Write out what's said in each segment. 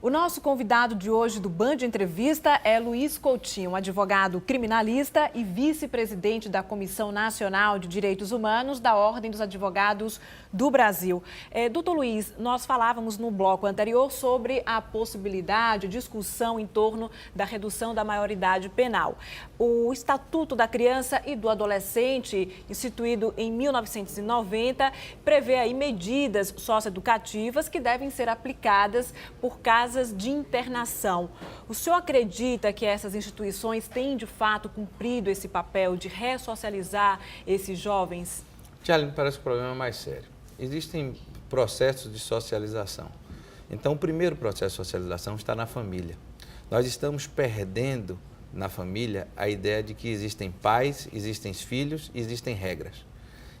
O nosso convidado de hoje do Band Entrevista é Luiz Coutinho, advogado criminalista e vice-presidente da Comissão Nacional de Direitos Humanos da Ordem dos Advogados do Brasil. Doutor Luiz, nós falávamos no bloco anterior sobre a possibilidade, discussão em torno da redução da maioridade penal. O Estatuto da Criança e do Adolescente, instituído em 1990, prevê aí medidas socioeducativas que devem ser aplicadas por casas de internação. O senhor acredita que essas instituições têm, de fato, cumprido esse papel de ressocializar esses jovens? Tiago, me parece que o problema é mais sério. Existem processos de socialização. Então, o primeiro processo de socialização está na família. Nós estamos perdendo na família a ideia de que existem pais, existem filhos, existem regras.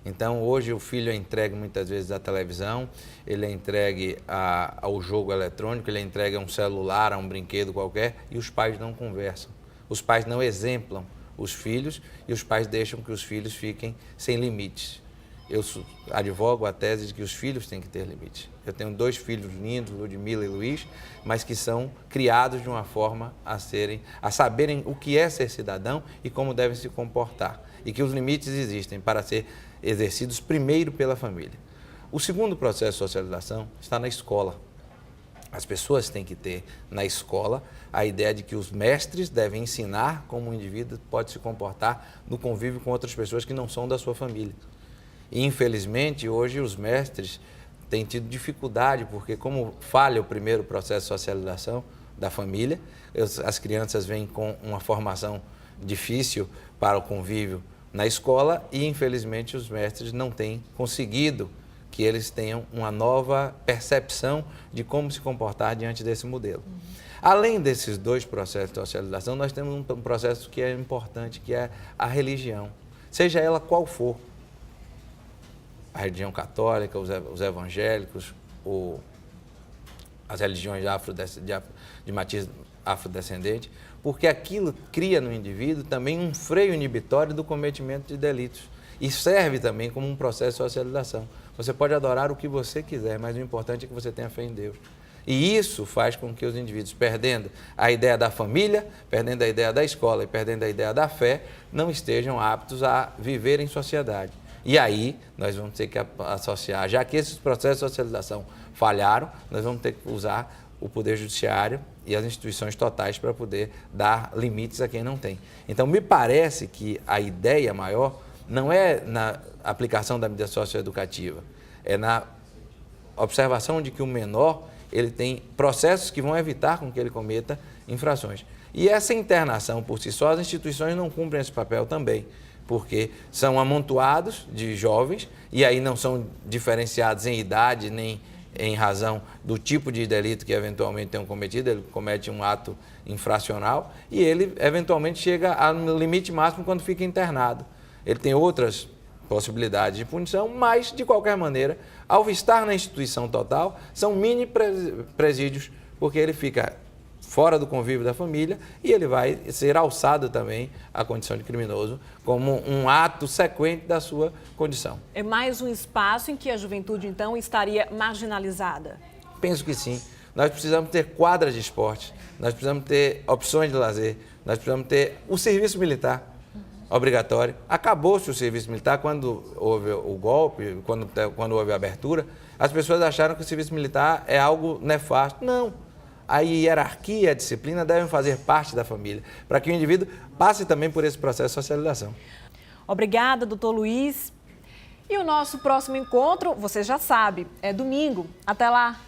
Então, hoje o filho é entregue muitas vezes à televisão, ele é entregue ao jogo eletrônico, ele é entregue a um celular, a um brinquedo qualquer, e os pais não conversam. Os pais não exemplam os filhos e os pais deixam que os filhos fiquem sem limites. Eu advogo a tese de que os filhos têm que ter limites. Eu tenho 2 filhos lindos, Ludmila e Luiz, mas que são criados de uma forma a saberem o que é ser cidadão e como devem se comportar. E que os limites existem para ser exercidos primeiro pela família. O segundo processo de socialização está na escola. As pessoas têm que ter na escola a ideia de que os mestres devem ensinar como o indivíduo pode se comportar no convívio com outras pessoas que não são da sua família. E, infelizmente, hoje os mestres têm tido dificuldade, porque como falha o primeiro processo de socialização da família, as crianças vêm com uma formação difícil para o convívio na escola e, infelizmente, os mestres não têm conseguido que eles tenham uma nova percepção de como se comportar diante desse modelo. Além desses 2 processos de socialização, nós temos um processo que é importante, que é a religião, seja ela qual for. A religião católica, os evangélicos, as religiões de matiz afrodescendente, porque aquilo cria no indivíduo também um freio inibitório do cometimento de delitos e serve também como um processo de socialização. Você pode adorar o que você quiser, mas o importante é que você tenha fé em Deus. E isso faz com que os indivíduos, perdendo a ideia da família, perdendo a ideia da escola e perdendo a ideia da fé, não estejam aptos a viver em sociedade. E aí, nós vamos ter que associar, já que esses processos de socialização falharam, nós vamos ter que usar o Poder Judiciário e as instituições totais para poder dar limites a quem não tem. Então, me parece que a ideia maior não é na aplicação da medida socioeducativa, é na observação de que o menor ele tem processos que vão evitar com que ele cometa infrações. E essa internação por si só, as instituições não cumprem esse papel também, porque são amontoados de jovens e aí não são diferenciados em idade nem em razão do tipo de delito que eventualmente tenham cometido. Ele comete um ato infracional e ele eventualmente chega ao limite máximo quando fica internado. Ele tem outras possibilidades de punição, mas, de qualquer maneira, ao estar na instituição total, são mini presídios, porque ele fica fora do convívio da família e ele vai ser alçado também à condição de criminoso como um ato sequente da sua condição. É mais um espaço em que a juventude, então, estaria marginalizada? Penso que sim. Nós precisamos ter quadras de esporte, nós precisamos ter opções de lazer, nós precisamos ter o serviço militar obrigatório. Acabou-se o serviço militar quando houve o golpe, quando houve a abertura. As pessoas acharam que o serviço militar é algo nefasto. Não. A hierarquia e a disciplina devem fazer parte da família, para que o indivíduo passe também por esse processo de socialização. Obrigada, doutor Luiz. E o nosso próximo encontro, você já sabe, é domingo. Até lá!